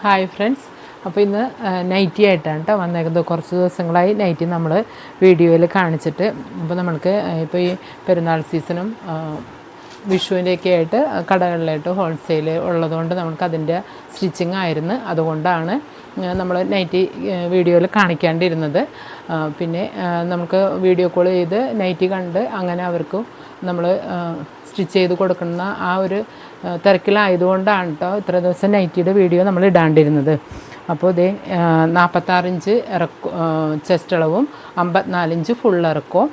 Hi friends. അപ്പോൾ ഇന്ന് nightie ആയിട്ടാണ് കേട്ടോ വന്നേക്കുന്നത്. കുറച്ച് ദിവസങ്ങളായി നൈറ്റി നമ്മൾ വീഡിയോയിൽ കാണിച്ചിട്ട്. അപ്പോൾ നമ്മൾക്ക് ഇപ്പോൾ ഈ പെരുന്നാൾ സീസണും വിഷുവിൻ്റെയൊക്കെ ആയിട്ട് കടകളിലായിട്ട് ഹോൾസെയിൽ ഉള്ളതുകൊണ്ട് നമുക്ക് അതിൻ്റെ സ്റ്റിച്ചിങ് ആയിരുന്നു. അതുകൊണ്ടാണ് നമ്മൾ നൈറ്റി വീഡിയോയിൽ കാണിക്കാണ്ടിരുന്നത്. പിന്നെ നമുക്ക് വീഡിയോ കോൾ ചെയ്ത് നൈറ്റി കണ്ട് അങ്ങനെ അവർക്കും നമ്മൾ സ്റ്റിച്ച് ചെയ്ത് കൊടുക്കുന്ന ആ ഒരു തിരക്കിലായതുകൊണ്ടാണ് കേട്ടോ ഇത്ര ദിവസം നൈറ്റിയുടെ വീഡിയോ നമ്മൾ ഇടാണ്ടിരുന്നത്. അപ്പോൾ ഇതേ 46 ഇഞ്ച് ചെസ്റ്റ് അളവും 54 ഇഞ്ച് ഫുൾ ഇറക്കവും,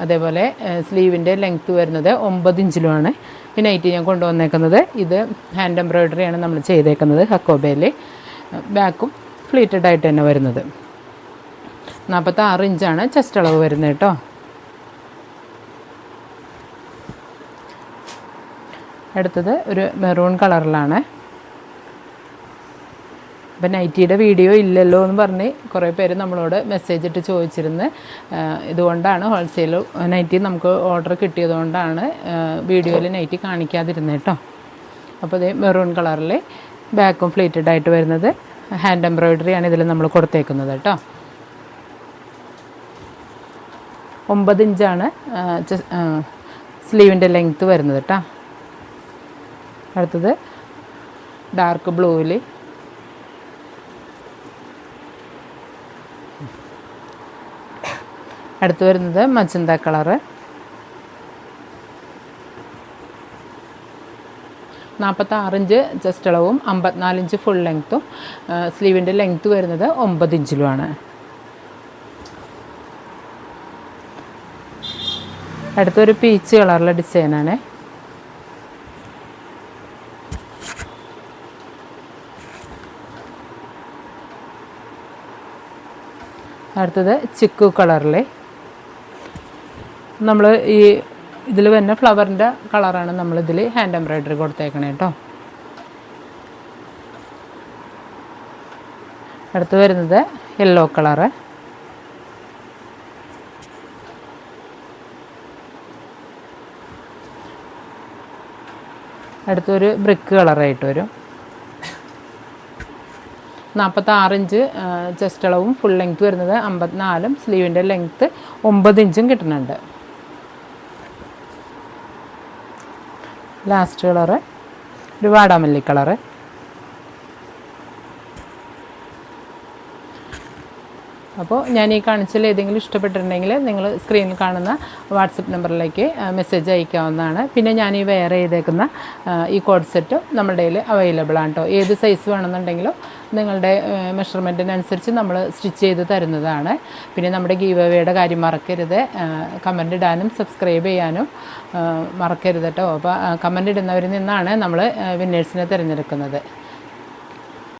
അതേപോലെ സ്ലീവിൻ്റെ ലെങ്ത്ത് വരുന്നത് 9 ഇഞ്ചിലുമാണ് ഈ നൈറ്റി ഞാൻ കൊണ്ടുവന്നേക്കുന്നത്. ഇത് ഹാൻഡ് എംബ്രോയ്ഡറിയാണ് നമ്മൾ ചെയ്തേക്കുന്നത്. ഹക്കോബയിൽ ബാക്കും ഫ്ലീറ്റഡ് ആയിട്ട് തന്നെ വരുന്നത്. 46 ഇഞ്ചാണ് ചെസ്റ്റ് അളവ് വരുന്നത് കേട്ടോ. അടുത്തത് ഒരു മെറൂൺ കളറിലാണ്. അപ്പം നൈറ്റിയുടെ വീഡിയോ ഇല്ലല്ലോ എന്ന് പറഞ്ഞ് കുറേ പേര് നമ്മളോട് മെസ്സേജ് ഇട്ട് ചോദിച്ചിരുന്നു. ഇതുകൊണ്ടാണ് ഹോൾസെയിൽ നൈറ്റി നമുക്ക് ഓർഡർ കിട്ടിയതുകൊണ്ടാണ് വീഡിയോയിൽ നൈറ്റി കാണിക്കാതിരുന്നത് കേട്ടോ. അപ്പോൾ ഇത് മെറൂൺ കളറിൽ ബാക്കും ഫ്ലീറ്റഡ് ആയിട്ട് വരുന്നത്. ഹാൻഡ് എംബ്രോയ്ഡറിയാണ് ഇതിൽ നമ്മൾ കൊടുത്തേക്കുന്നത് കേട്ടോ. 9 ഇഞ്ചാണ് സ്ലീവിൻ്റെ ലെങ്ത്ത് വരുന്നത് കേട്ടോ. അടുത്തത് ഡാർക്ക് ബ്ലൂവിൽ അടുത്ത് വരുന്നത് മജന്ത കളറ്. 46 ഇഞ്ച് ചെസ്റ്റ് അളവും 54 ഇഞ്ച് ഫുൾ ലെങ്ത്തും, സ്ലീവിൻ്റെ ലെങ്ത്ത് വരുന്നത് 9 ഇഞ്ചിലുമാണ്. അടുത്തൊരു പീച്ച് കളറിലെ ഡിസൈനാണ്. അടുത്തത് ചിക്കു കളറിൽ നമ്മൾ ഈ ഇതിൽ വരുന്ന ഫ്ലവറിൻ്റെ കളറാണ് നമ്മളിതിൽ ഹാൻഡ് എംബ്രോയ്ഡറി കൊടുത്തേക്കണേ കേട്ടോ. അടുത്ത് വരുന്നത് യെല്ലോ കളറ്. അടുത്തൊരു ബ്രിക്ക് കളറായിട്ട് വരും. 46 ഇഞ്ച് ചെസ്റ്റ് അളവും ഫുൾ ലെങ്ത്ത് വരുന്നത് 54, സ്ലീവിൻ്റെ ലെങ്ത്ത് 9 ഇഞ്ചും കിട്ടുന്നുണ്ട്. ലാസ്റ്റ് കളറ് ഒരു വാടാമല്ലി കളറ്. അപ്പോൾ ഞാൻ ഈ കാണിച്ചതിൽ ഏതെങ്കിലും ഇഷ്ടപ്പെട്ടിട്ടുണ്ടെങ്കിൽ നിങ്ങൾ സ്ക്രീനിൽ കാണുന്ന വാട്സപ്പ് നമ്പറിലേക്ക് മെസ്സേജ് അയക്കാവുന്നതാണ്. പിന്നെ ഞാൻ ഈ വെയർ ചെയ്തേക്കുന്ന ഈ കോഡ് സെറ്റും നമ്മുടെ കയ്യിൽ അവൈലബിൾ ആണ് കേട്ടോ. ഏത് സൈസ് വേണമെന്നുണ്ടെങ്കിലും നിങ്ങളുടെ മെഷർമെൻറ്റിനനുസരിച്ച് നമ്മൾ സ്റ്റിച്ച് ചെയ്ത് തരുന്നതാണ്. പിന്നെ നമ്മുടെ ഗീവ് അവേയുടെ കാര്യം മറക്കരുത്. കമൻ്റ് ഇടാനും സബ്സ്ക്രൈബ് ചെയ്യാനും മറക്കരുത് കേട്ടോ. അപ്പോൾ കമൻ്റ് ഇടുന്നവരിൽ നിന്നാണ് നമ്മൾ വിന്നേഴ്സിനെ തിരഞ്ഞെടുക്കുന്നത്.